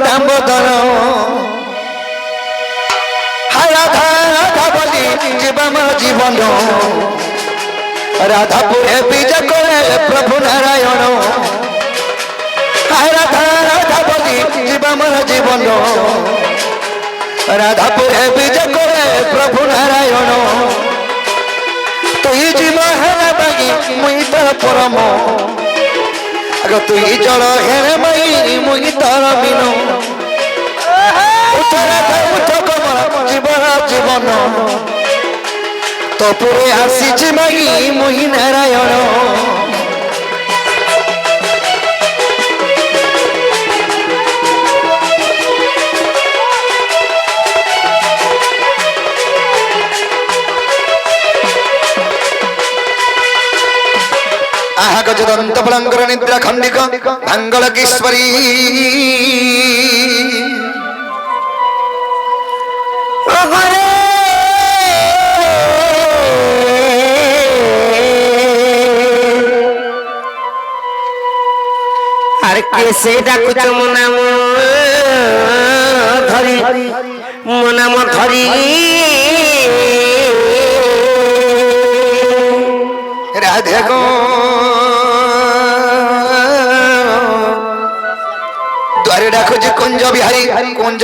दामोदर हाय राधा राधा बोली जीवन जीवन राधापुरे विजय करे प्रभु नारायण हाय राधा राधा बोली जीवन जीवन राधापुरे विजय करे प्रभु नारायण तुई जीव हेरे बागी मुई तर परम अगर तुई जल हेरे बागी मुई तर बिनु उठ राधा उठ कमल जीवन जीवन तो पुरे आसी मागी मुई नारायण आहा गजदंत बलंकर निद्रा खंडिक मंगलकेश्वरी अरे कैसे डाकुच मुनाम धरी मुनाम धरी राधे गो द्वारे डाकुच कुंज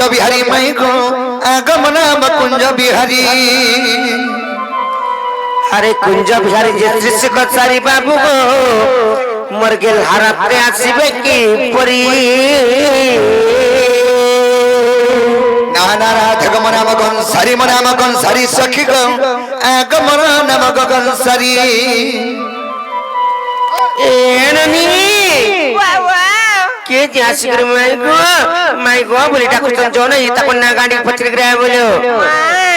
बिहारी मई गो आगमन कुंज बिहारी अरे कुंज बिहारी जे कचारी बाबू गो मोर गेल हाराते आसीबे की परी नाना राधे गो मनाम गंसारी सखी गो आगमन नाम गंसारी एननी के जे आसिकर माई गो बोली डाकुच जो नहीं ता कोना गाड़ी पचर गया बोलो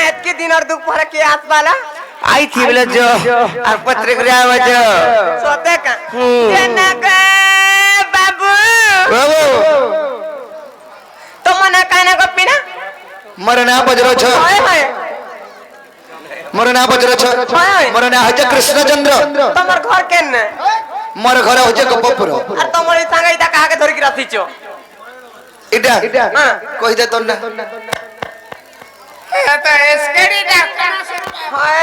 एतके दिन और दोपहर के आसपाला आई थी बोले जो और पत्र गया जो सोते का जनक बाबू बाबू तो मना काना गप्पीना मरना बजरो छ हाय हाय मरना बजरो छ मरना हज कृष्णचंद्र तमर घर केन मोर घर हज गपपुर और तमर संग इता काहा के धरि के रथिचो इटा कहि दे तोन ए तो एसकेडी डॉक्टर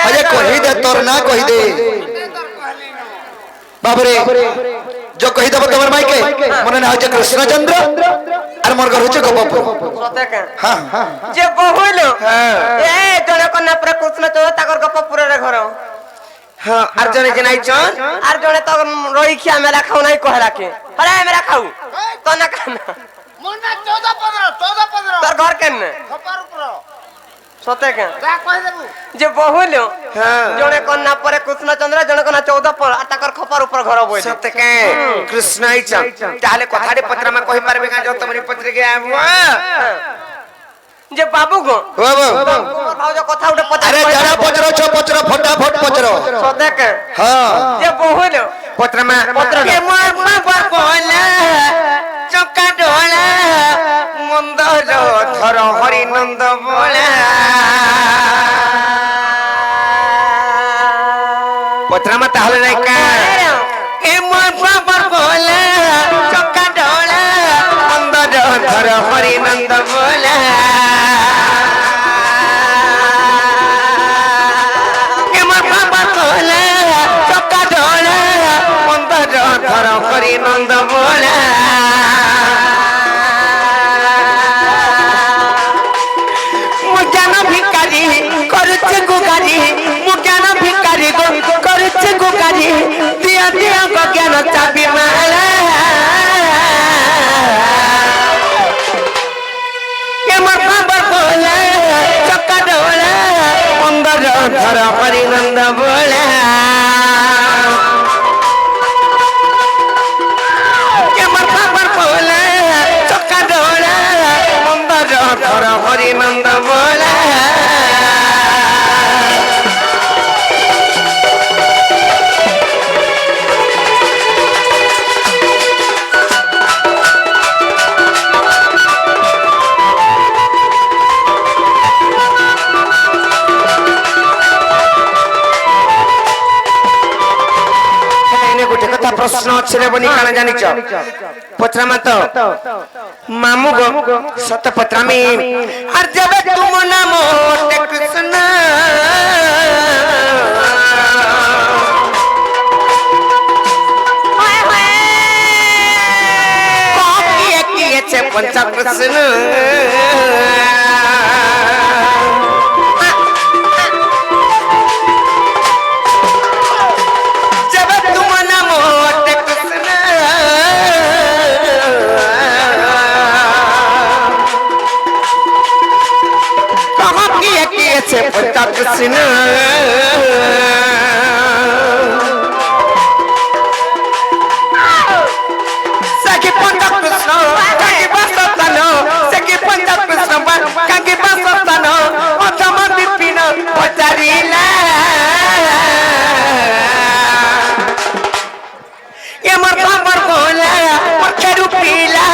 हजे कहि दे तोर ना कहि दे बाबरे जो कहि दब तमर माई के मरना हज कृष्णचंद्र और मोर घर हज गपपुर सोते का हां जे बहुलो ए जने कन्या पर कृष्ण तो ताकर गपपुर रे घर हां और जने जनाई चन और जने तो रोई खिया मेला खाऊ नहीं कहला के अरे मेरा खाऊ तो ना खाना मुन्ना 14-15 तोर घर केन खपर ऊपर सोते के जा कह देबू जे बहुलो हां जने कन्या पर कृष्ण चंद्र जने कन्या 14 पर आ ताकर खपर ऊपर घर बोल सत्य के कृष्ण आई चन ताले कथारे पत्र में कहि पारबे का जो तमरी पत्र के आबो जे बाबू गो बाबू कुमार भाव जो कथा उठे पत्र अरे जरा पचरो छ पचरो फटाफट पचरो सोते के हां जे बहुलो पत्र में के मोर बाबा बोला चक्का ढोला मंदर धर हरि नंद बोला पत्र में ताहले नहीं का के मोर बाबा बोला चक्का ढोला मंदर धर हरि नंद बोला के मोर बाबा बोला चक्का ढोला मंदर धर हरि नंद बोला करुचे गुगारी मुज्ञान भिकारी गो करुचे गुगारी दिया दिया गो ज्ञान चाबी माला के मोर बाबा बोला चक्का ढोला मंदर धर हरि नंद बोला के मोर बाबा बोला चक्का ढोला मंदर धर हरि नंद बोला प्रश्न अच्छे बनी काना जानिच पचरा मत मामू गो सतपत्रा में हर जब तुम नाम होते कृष्ण किए छे पंचा कृष्ण जब तुम नाम होते कृष्ण किए छे पंचा कृष्ण सखी पंचा कृष्ण काकी बसतन सखी पंचा कृष्ण काकी बसतन अथम विपिन पचारिला एमर खबर बोला पखेरु पीला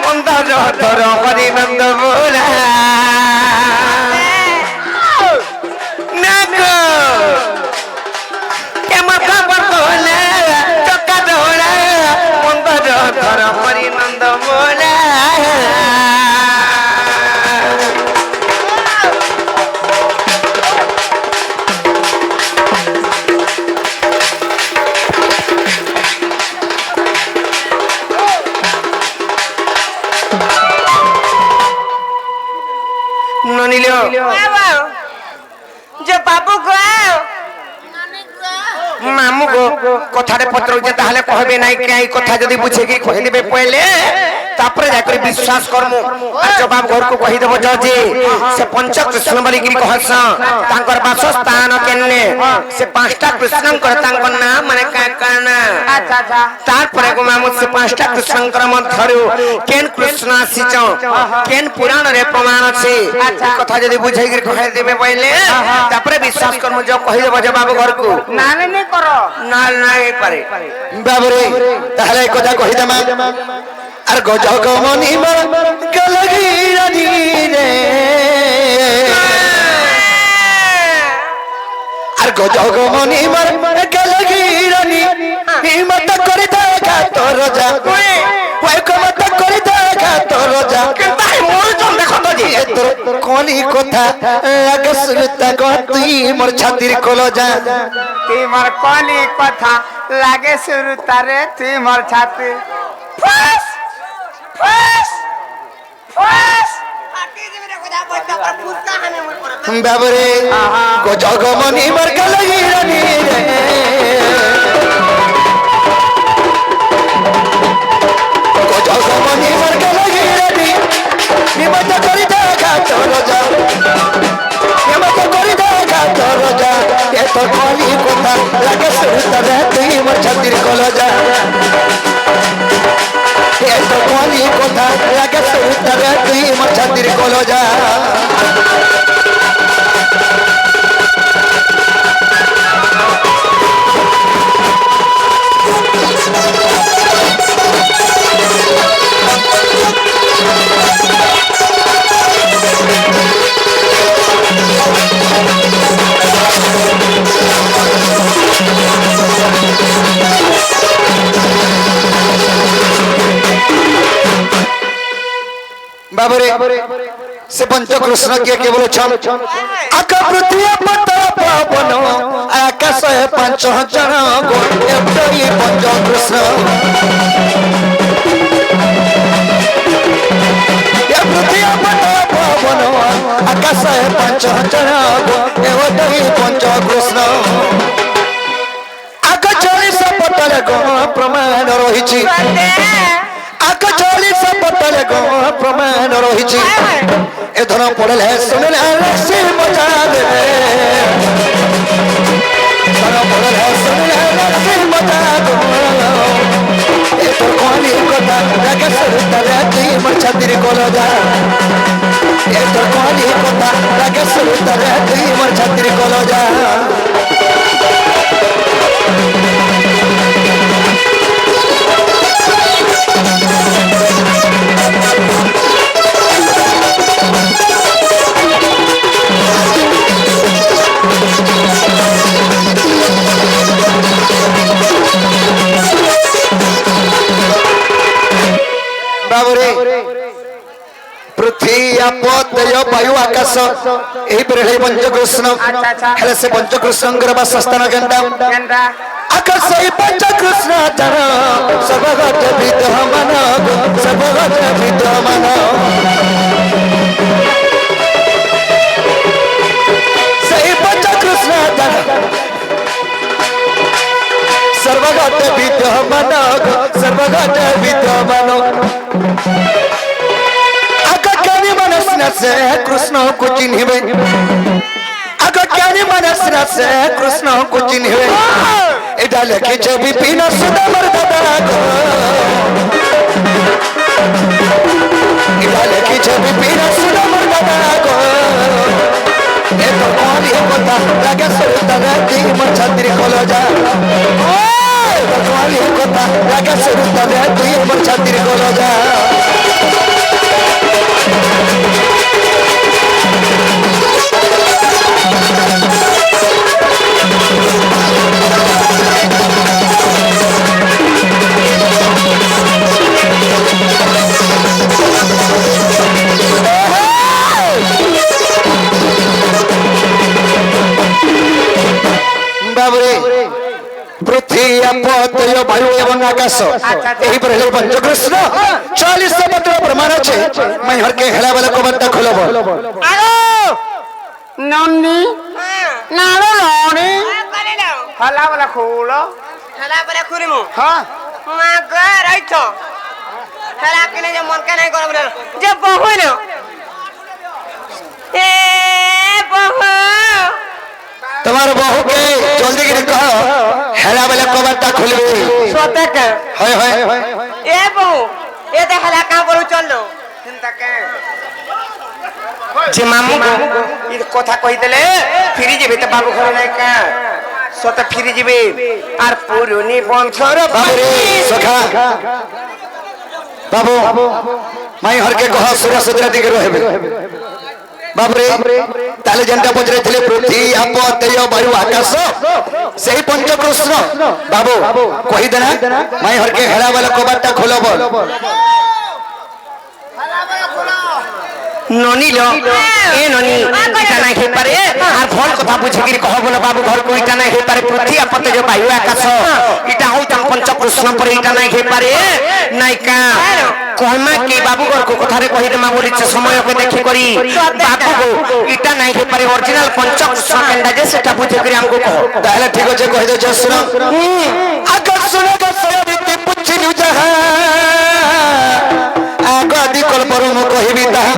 मंदर धर हरि नंद बोला परिनंद बोला ननिलो जो बाबू को मामू गो कथारे पत्र जे ताहले कहबे नाही काई कथा जदी बुझे की कहि देबे पहले तापर जा कर विश्वास करमु आ जवाब घर को कहि देबो जे से पंच कृष्ण बलि गिरी कहस तांकर वासस्थान केने से पांचटा कृष्ण कर तांकर नाम माने का काना अच्छा अच्छा तापर को मामू से पांचटा कृष्ण कर मधरु केन कृष्ण सिच केन पुराण रे प्रमाण छे कथा जदी बुझे गिरी कहि देबे पहले तापर विश्वास करमु जो कहि देबो जवाब घर को नाने नहीं करो नाल नाही पारे बाबरे ताहले কথা কই দেমা আর গজগ মনি মর গলগি রানী রে আর গজগ মনি মর গলগি রানী হিমত করে দেখা তোর যা ওই কমত করে দেখা তোর যা তাই মোর জন দেখো তো জি তোর কোনি কথা আগে সুরতা গো তুই মোর ছাতির কলো যা তোমার কোনি কথা লাগে শুরু তারে তোমার ছাতি ফাস ফাস ফাস বাবরে গজগ মনি মর গলগি রানী রে গজগ মনি মর গলগি রানী হিমত করে দেখা তোর যা হিমত করে দেখা তোর যা এ তো কোনি কথা লাগে সুরতা রে তুই মোর ছাতির কলো যা এ তো কোনি কথা লাগে সুরতা রে তুই মোর ছাতির কলো যা बाबरे से पंच कृष्ण के केवल छम आका पृथ्वी पता पावन आकाश है पंच जन गो एतई पंच कृष्ण ये पृथ्वी पता पावन आकाश है पंच जन गो एतई पंच कृष्ण आका 40 पटल गो प्रमाण रहिछि आका 40 पटल गो प्रमाण रहिछि ए धन पड़ले सुनले रसी मजा दे धन पड़ले सुनले रसी मजा दे ए तो कोनी कथा लगे सुरता रे तुई मोर छातिर कोलो जा ए तो कोनी कथा लगे सुरता रे तुई मोर छातिर कोलो जा बाबरे ଆପତୟ ବାୟୁ ଆକାଶ ଏହିପରି ହେଲେ ପଞ୍ଚକୃଷ୍ଣ ହେଲେ ସେ ପଞ୍ଚକୃଷ୍ଣଙ୍କର ବାସସ୍ଥାନ କେନ୍ତା କେନ୍ତା ଆକାଶ ଏହି ପଞ୍ଚକୃଷ୍ଣ ଜନ ସର୍ବଗତ ବିଦ୍ୟମାନ ସର୍ବଗତ ବିଦ୍ୟମାନ ସେହି ପଞ୍ଚକୃଷ୍ଣ ଜନ सर्वगत विद्यमान सर्वगत विद्यमान अज्ञानी मनस्य से कृष्ण को चिन्हिबे अज्ञानी मनस्य से कृष्ण को चिन्हिबे एटा लिखि छे विपिन सुदामर दादा को एटा लिखि छे विपिन सुदामर दादा को ए तो कोनी कोता लागे सुरता दी मन छत्री खोलो जा भगवान ये कोता लागे सुरता दी मन छत्री खोलो जा पृथ्वी अपतय वायु एवं आकाश एही पर हेले पंचकृष्ण 40 पत्र प्रमाण छे मैं हर के हेला वाला कबत खोलब आगो नन्नी नालो लोनी हला वाला खोलो हला पर खुरिमु हां मा घर आइतो हला किने जे मन के नहीं करब जे बहु न ए बहु तुम्हार बहू के जल्दी के कह हेला वाला कबत खोलबे सोते के हाय हाय ए बहु ए ते हला का करू चलो चिंता के जे मामू ई কথা কই দেলে ফিরি যাবে তো বাবু ঘরে নাই কা সতে ফিরি যাবে আর পুরনি বংশর बाबू रे सखा बाबू मैं हर के कह सूर्य सदरा दिगे रहबे बाबू रे ताले जनता पजरे थिले पृथ्वी अपतय वायु आकाश सही पंचकृष्ण बाबू कहि देना मैं हर के हेला वाला कबाटा खोलब ननी लो ए ननी इटा नहीं हे पारे আর ফল কথা বুঝে গিরি কহ বলে বাবু ঘর কো ইটা নাই হে পারে পৃথ্বী আপতে যে বায়ু আকাশ ইটা হই তাম পঞ্চকৃষ্ণ পরে ইটা নাই হে পারে নাইকা কহমা কি বাবু ঘর কো কথা রে কহি দে মা বলিছে সময় কে দেখি করি বাবু গো ইটা নাই হে পারে অরিজিনাল পঞ্চকৃষ্ণ কেন্ডা যে সেটা বুঝে গিরি আমগো কহ তাহলে ঠিক আছে কहि দে শুনো আকাশ শুনে গসরিতে পুছিলু যাহা আগাদি কলপরু মু কহিবি তাহা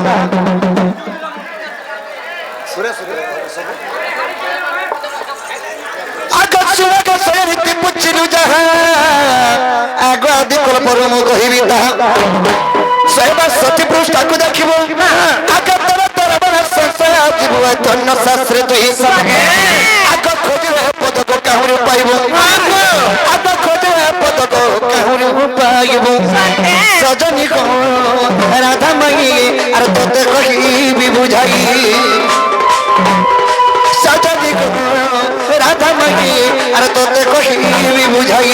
আকাশ শুনে গসরিতে পুছিলু যাহা আগাদি কলপরু মু কহিবি তাহা সৈবা সতী পৃষ্ঠাକୁ ଦେଖିବୁ আকাশର তরবর সংশয় জীব ধন্য শাস্ত্রে তুই সবে আগ খোঁজে পদক কাহুরি পাইব আগ খোঁজে পদক কাহুরি পাইব সজনী কো রাধা মাই আর তোতে কহিবি বুঝাই সজনী কো রাধা মাই আর তোতে কহিবি বুঝাই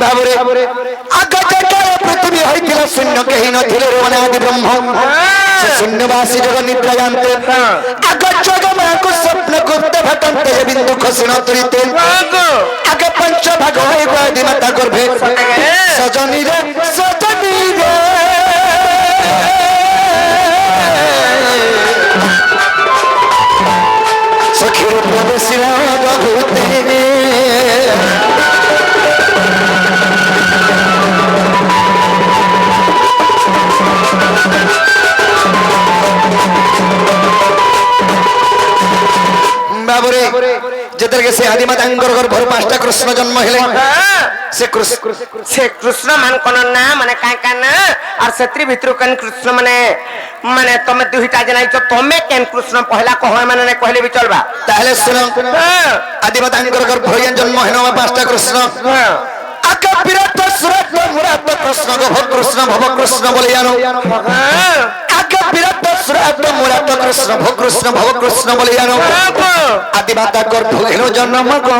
बाबुरे आगे जगह पृथ्वी होइतिला शून्य केहि नथिले रोनादि ब्रह्म से शून्यवासी जग निद्रा जानते आगे जगह में को स्वप्न गुप्त भटंते बिंदु खसिन तुरिते आगे पंच भाग होई गादि माता गर्भे सजनी रे सखी प्रवेशिला बहुते बाबुरे जेतर के से आदिमाता अंगर घर भर पांचटा कृष्ण जन्म हेले से कृष्ण मान कोन ना माने का ना और सेत्री भितर कन कृष्ण माने तमे दुहिता जनाई तो तमे केन कृष्ण पहला कह माने ने कहले भी चलबा ताहले सुनो आदिमाता अंगर घर भर जन्म हेनो पांचटा कृष्ण आका विराट सुरत मुराद कृष्ण गो कृष्ण भव कृष्ण बोले जानो आका विराट শ্রাত মুরাত কৃষ্ণ ভব কৃষ্ণ বলে জানো আদি মাতা গর্ভ ঘেন জন্ম গো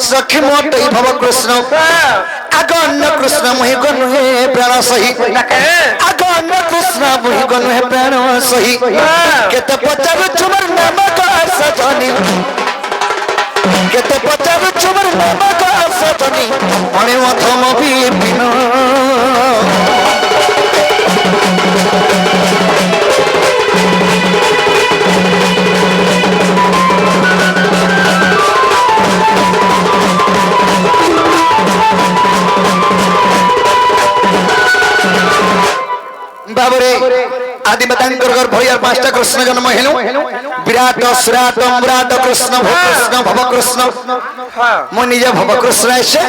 সখী মোটই ভব কৃষ্ণ আগন্ন কৃষ্ণ মোহি গনু হে প্রাণ সহি আগন্ন কৃষ্ণ মোহি গনু হে প্রাণ সহি কেতে পচারু চুমর নাম কা সজনি কেতে পচারু চুমর নাম কা সজনি মনে অথম বিপিন বাবরে আদি মাতাঙ্কর গর্ভ হইয়ার পাঁচটা কৃষ্ণ জন্ম হেলু বিরাট সুরাট মুরাট কৃষ্ণ ভব কৃষ্ণ মো নিজে ভব কৃষ্ণ এসে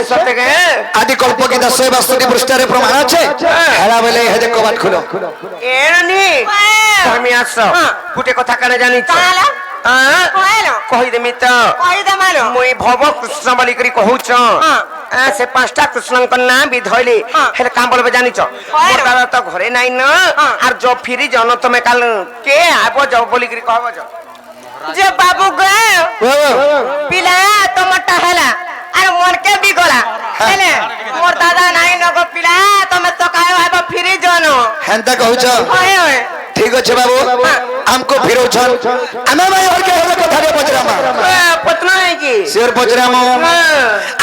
আদি কল্প গীতা 162 পৃষ্ঠারে প্রমাণ আছে হেলা বলে হেদে কবাট খুলো এরনি তুমি আস গুটে কথা কানে জানিছ কহিদেমি তো মুই ভব কৃষ্ণ বলি করি কহুছ সে পাঁচটা কৃষ্ণଙ୍କ নাম ବି ধইলে হেলে কাম বলবে জানিছ মোর দাদা তো ঘরে নাই ন আর জ ফিরি জন তুমি কাল কে আব যাও বলি করি কহব যাও যে বাবু গে পিলা তোমারটা হেলা আর মন কে বি গলা হেলে মোর দাদা নাই ন গো পিলা তুমি সকাল আইব ফিরি জানো হেনতা কহুছ ওই ওই ঠিক আছে বাবু আমকো ফিরৌছন আমি ভাই আর কে হেলে কথা রে পচরামা পতনা নাই কি शेर पचरामो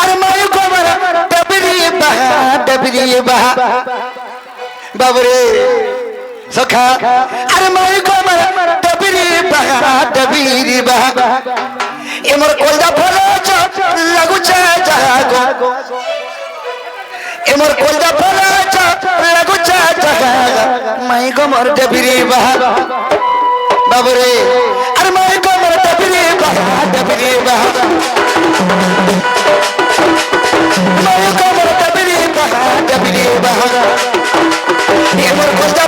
अरे मायू को मरा डबरी बहा बाबरे सखा अरे मायू को मरा डबरी बहा ए मोर कोलदा फलो लागू चा जागो ए मोर कोलदा फलो लागू चा जागो माई को मोर डबरी बहा बाबरे अरे माई को मोर डबरी बहा मायू को मोर डबरी बहा ये मोर कोलदा